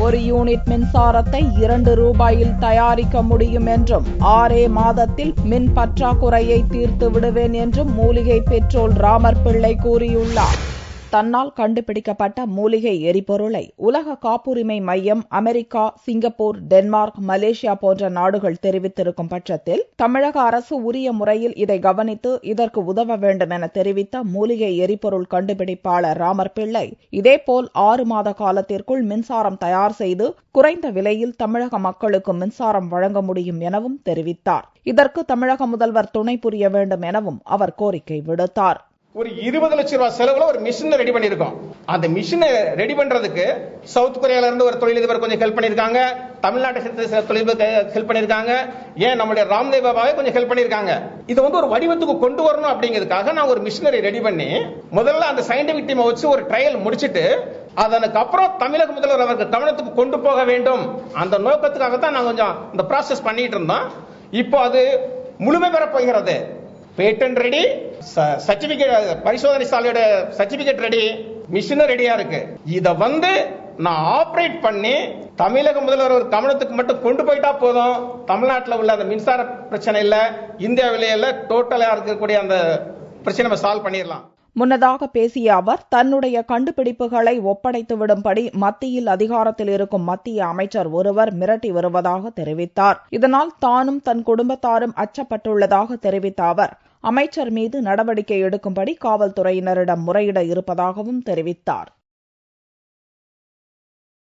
ஒரு யூனிட் மின்சாரத்தை 2 ரூபாயில் தயாரிக்க முடியும் என்றும் 6 மாதத்தில் மின் பற்றாக்குறையை தீர்த்து விடுவேன் என்றும் மூலிகை பெட்ரோல் ராமர் பிள்ளை கூறியுள்ளார். தன்னால் கண்டுபிடிக்கப்பட்ட மூலிகை எரிபொருளை உலக காப்புரிமை மையம் அமெரிக்கா, சிங்கப்பூர், டென்மார்க், மலேசியா போன்ற நாடுகள் தெரிவித்திருக்கும் பட்சத்தில் தமிழக அரசு உரிய முறையில் இதை கவனித்து இதற்கு உதவ வேண்டும் என தெரிவித்த மூலிகை எரிபொருள் கண்டுபிடிப்பாளர் ராமர் பிள்ளை, இதேபோல் 6 மாத காலத்திற்குள் மின்சாரம் தயார் செய்து குறைந்த விலையில் தமிழக மக்களுக்கு மின்சாரம் வழங்க முடியும் எனவும் தெரிவித்தார். இதற்கு தமிழக முதல்வர் துணை புரிய வேண்டும் எனவும் அவர் கோரிக்கை விடுத்தார். ஒரு 20 லட்சம் ரூபாய் செலவுல ஒரு மிஷினை ரெடி பண்ணிருக்கோம். அந்த மிஷினை ரெடி பண்றதுக்கு சவுத் கொரியால இருந்து ஒரு தொழிலதிபர் கொஞ்சம் ஹெல்ப் பண்ணிருக்காங்க, தமிழ்நாட்டை சேர்ந்த தொழிலதிபர் ஹெல்ப் பண்ணிருக்காங்க, ஏன் நம்மளுடைய ராம்தேவ் பாபாவே கொஞ்சம் ஹெல்ப் பண்ணிருக்காங்க. இது ஒரு வடிவத்துக்கு கொண்டு வரணும் அப்படிங்கிறதுக்காக நான் ஒரு மிஷினரி ரெடி பண்ணி முதல்ல அந்த சயின்டிபிக் டீமை வச்சு ஒரு ட்ரையல் முடிச்சிட்டு அதற்கு அப்புறம் தமிழக முதல்வர் அவருக்கு கவனத்துக்கு கொண்டு போக வேண்டும். அந்த நோக்கத்துக்காகத்தான் நான் கொஞ்சம் இந்த ப்ராசஸ் பண்ணிட்டு இருந்தோம். இப்போ அது முழுமை பெற போகிறது. பேட்டன் ரெடி, சர்டிபிகேட் பரிசோதனை சாலையோட சர்டிபிகேட் ரெடி, மிஷினும் ரெடியா இருக்கு. இத நான் ஆபரேட் பண்ணி தமிழக முதல்வர் ஒரு கவனத்துக்கு மட்டும் கொண்டு போயிட்டா போதும். தமிழ்நாட்டில் உள்ள அந்த மின்சார பிரச்சனை இல்ல, இந்தியாவிலேயே டோட்டலா இருக்கக்கூடிய அந்த பிரச்சனை நம்ம சால்வ் பண்ணிடலாம். முன்னதாக பேசிய அவர், தன்னுடைய கண்டுபிடிப்புகளை ஒப்படைத்துவிடும்படி மத்தியில் அதிகாரத்தில் இருக்கும் மத்திய அமைச்சர் ஒருவர் மிரட்டி வருவதாக தெரிவித்தார். இதனால் தானும் தன் குடும்பத்தாரும் அச்சப்பட்டுள்ளதாக தெரிவித்த அவர், அமைச்சர் மீது நடவடிக்கை எடுக்கும்படி காவல்துறையினரிடம் முறையிட இருப்பதாகவும் தெரிவித்தார்.